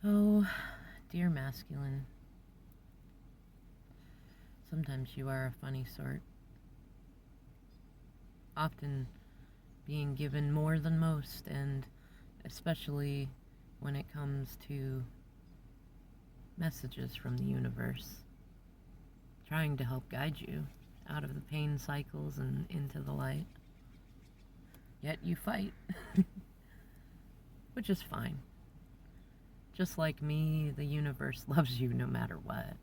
Oh, dear masculine, sometimes you are a funny sort, often being given more than most, and especially when it comes to messages from the universe, trying to help guide you out of the pain cycles and into the light. Yet you fight, which is fine. Just like me, the universe loves you no matter what.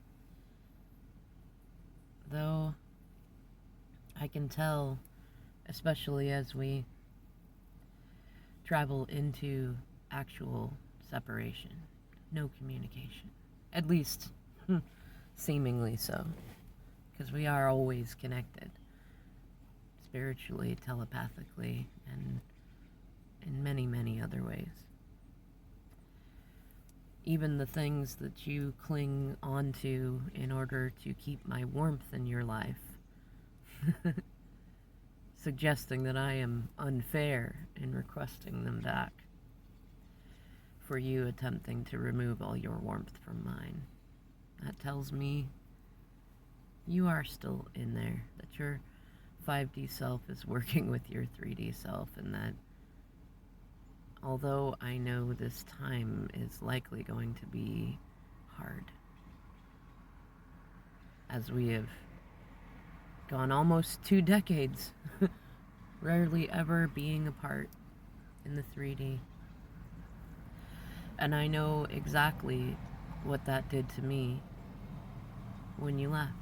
Though I can tell, especially as we travel into actual separation, no communication. At least, seemingly so. Because we are always connected spiritually, telepathically, and in many, many other ways. Even the things that you cling onto in order to keep my warmth in your life, suggesting that I am unfair in requesting them back, for you attempting to remove all your warmth from mine. That tells me you are still in there, that your 5D self is working with your 3D self, and that although I know this time is likely going to be hard, as we have gone almost 2 decades, rarely ever being apart in the 3D. And I know exactly what that did to me when you left.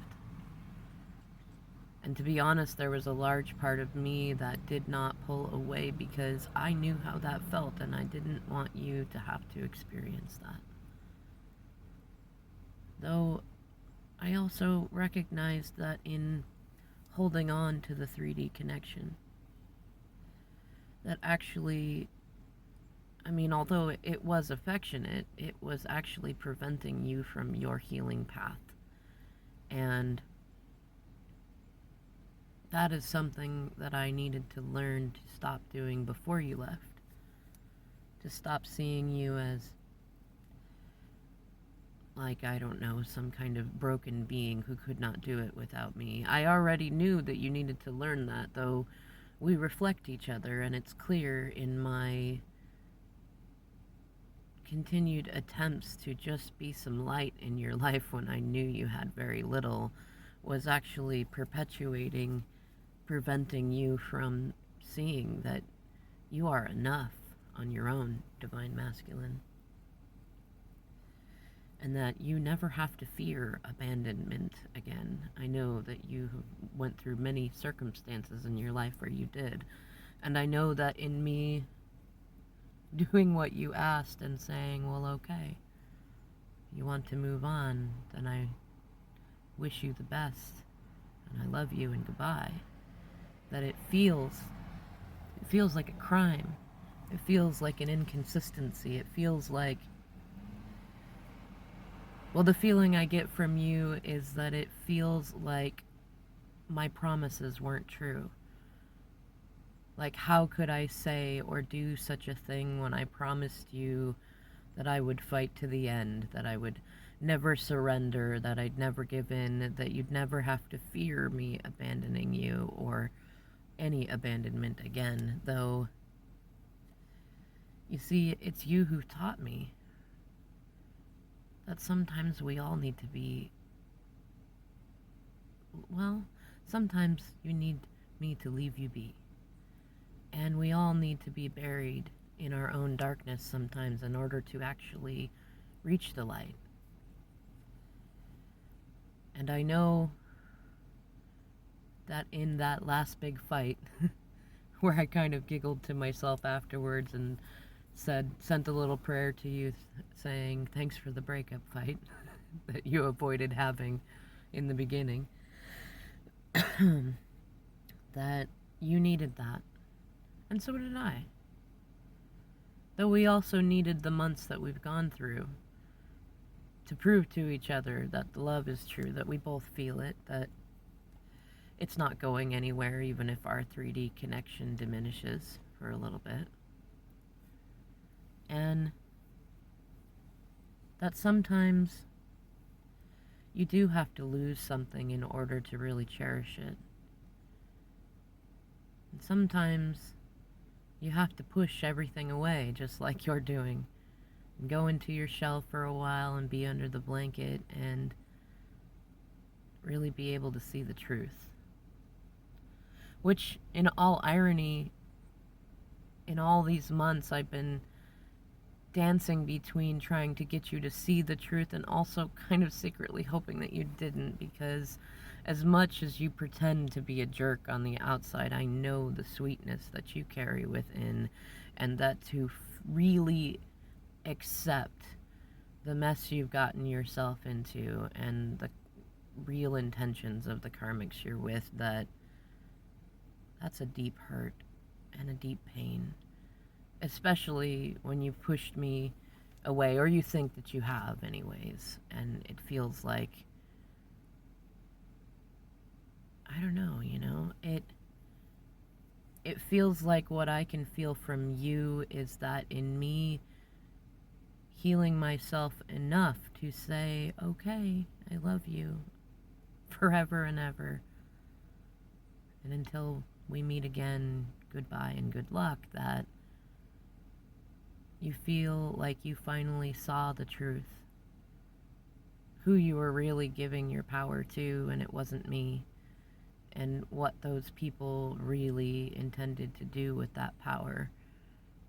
And to be honest, there was a large part of me that did not pull away because I knew how that felt and I didn't want you to have to experience that. Though I also recognized that in holding on to the 3D connection, that actually, I mean, although it was affectionate, it was actually preventing you from your healing path. And that is something that I needed to learn to stop doing before you left. To stop seeing you as, like, I don't know, some kind of broken being who could not do it without me. I already knew that you needed to learn that, though we reflect each other, and it's clear in my continued attempts to just be some light in your life when I knew you had very little was actually perpetuating, preventing you from seeing that you are enough on your own, divine masculine, and that you never have to fear abandonment again. I know that you went through many circumstances in your life where you did, and I know that in me doing what you asked and saying, well, okay, you want to move on, then I wish you the best, and I love you, and goodbye, that it feels like a crime. It feels like an inconsistency. It feels like, well, the feeling I get from you is that it feels like my promises weren't true. Like, how could I say or do such a thing when I promised you that I would fight to the end, that I would never surrender, that I'd never give in, that you'd never have to fear me abandoning you or any abandonment again, though, you see, it's you who taught me that sometimes we all need to be, well, sometimes you need me to leave you be. And we all need to be buried in our own darkness sometimes in order to actually reach the light. And I know that in that last big fight, where I kind of giggled to myself afterwards and sent a little prayer to you saying, thanks for the breakup fight that you avoided having in the beginning, that you needed that. And so did I. Though we also needed the months that we've gone through to prove to each other that the love is true, that we both feel it, that it's not going anywhere even if our 3D connection diminishes for a little bit. And that sometimes you do have to lose something in order to really cherish it. And sometimes you have to push everything away, just like you're doing, and go into your shell for a while and be under the blanket and really be able to see the truth. Which, in all irony, in all these months I've been dancing between trying to get you to see the truth and also kind of secretly hoping that you didn't, because as much as you pretend to be a jerk on the outside, I know the sweetness that you carry within, and that to really accept the mess you've gotten yourself into and the real intentions of the karmics you're with, that's a deep hurt and a deep pain, especially when you've pushed me away, or you think that you have anyways, and it feels like, I don't know, it feels like what I can feel from you is that in me healing myself enough to say, okay, I love you forever and ever, and until we meet again, goodbye and good luck, that you feel like you finally saw the truth, who you were really giving your power to, and it wasn't me, and what those people really intended to do with that power,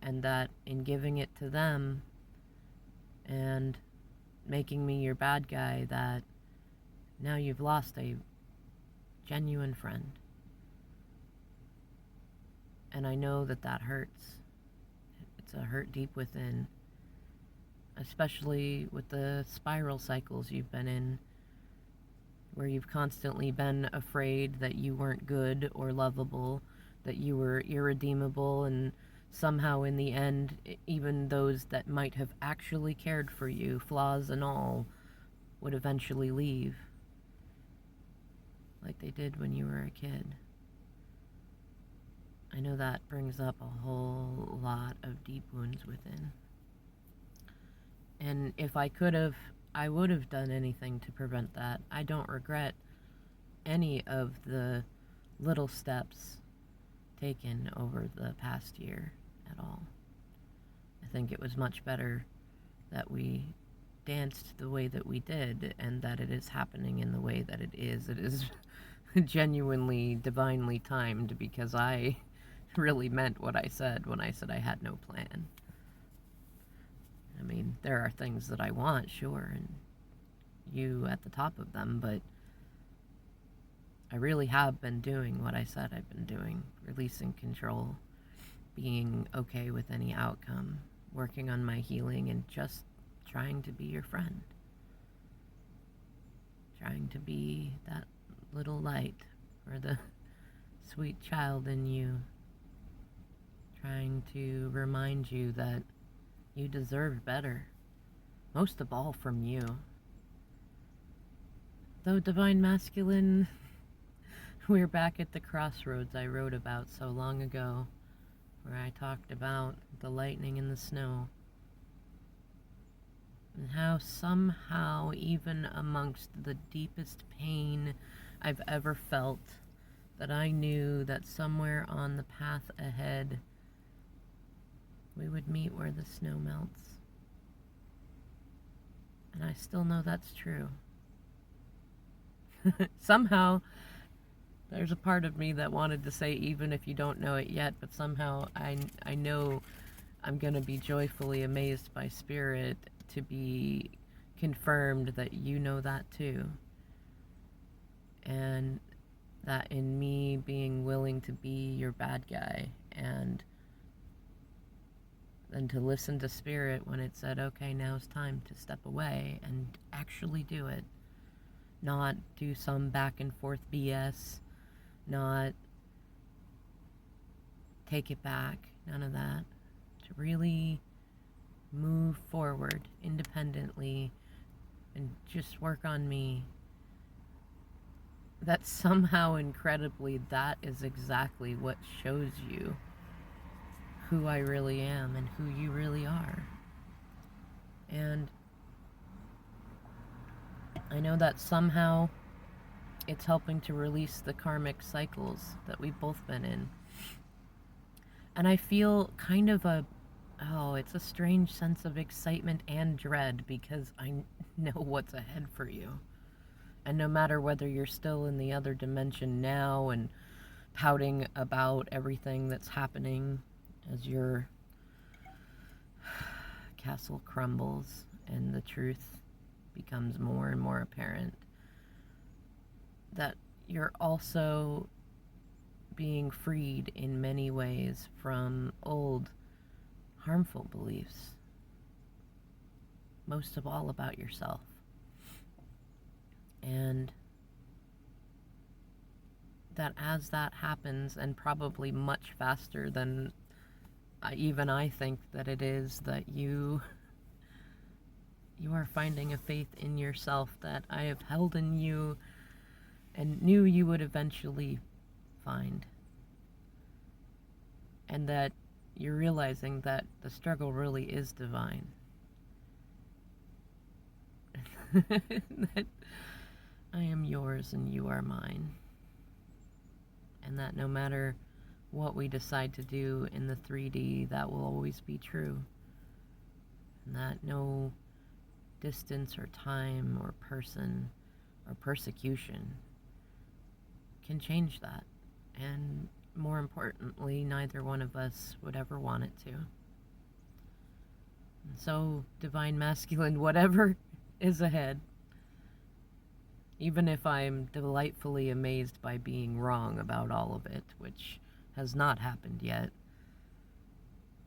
and that in giving it to them and making me your bad guy, that now you've lost a genuine friend. And I know that that hurts. It's a hurt deep within, especially with the spiral cycles you've been in, where you've constantly been afraid that you weren't good or lovable, that you were irredeemable, and somehow in the end, even those that might have actually cared for you, flaws and all, would eventually leave, like they did when you were a kid. I know that brings up a whole lot of deep wounds within. And if I could have, I would have done anything to prevent that. I don't regret any of the little steps taken over the past year at all. I think it was much better that we danced the way that we did, and that it is happening in the way that it is. It is genuinely divinely timed, because I really meant what I said when I said I had no plan. I mean, there are things that I want, sure, and you at the top of them, but I really have been doing what I said I've been doing, releasing control, being okay with any outcome, working on my healing, and just trying to be your friend. Trying to be that little light, or the sweet child in you. Trying to remind you that you deserve better, most of all from you. Though Divine Masculine, we're back at the crossroads I wrote about so long ago, where I talked about the lightning and the snow, and how somehow, even amongst the deepest pain I've ever felt, that I knew that somewhere on the path ahead we would meet where the snow melts. And I still know that's true. Somehow, there's a part of me that wanted to say, even if you don't know it yet, but somehow I know I'm going to be joyfully amazed by Spirit to be confirmed that you know that too. And that in me being willing to be your bad guy, and to listen to Spirit when it said, okay, now's time to step away and actually do it. Not do some back and forth BS, not take it back, none of that. To really move forward independently and just work on me. That somehow, incredibly, that is exactly what shows you who I really am and who you really are. And I know that somehow it's helping to release the karmic cycles that we've both been in. And I feel kind of it's a strange sense of excitement and dread because I know what's ahead for you. And no matter whether you're still in the other dimension now and pouting about everything that's happening as your castle crumbles and the truth becomes more and more apparent, that you're also being freed in many ways from old harmful beliefs, most of all about yourself. And that as that happens, and probably much faster than even I think that it is, that you are finding a faith in yourself that I have held in you and knew you would eventually find. And that you're realizing that the struggle really is divine. That I am yours and you are mine. And that no matter what we decide to do in the 3D, that will always be true. And that no distance or time or person or persecution can change that. And more importantly, neither one of us would ever want it to. And so, Divine Masculine, whatever is ahead, even if I'm delightfully amazed by being wrong about all of it, which has not happened yet,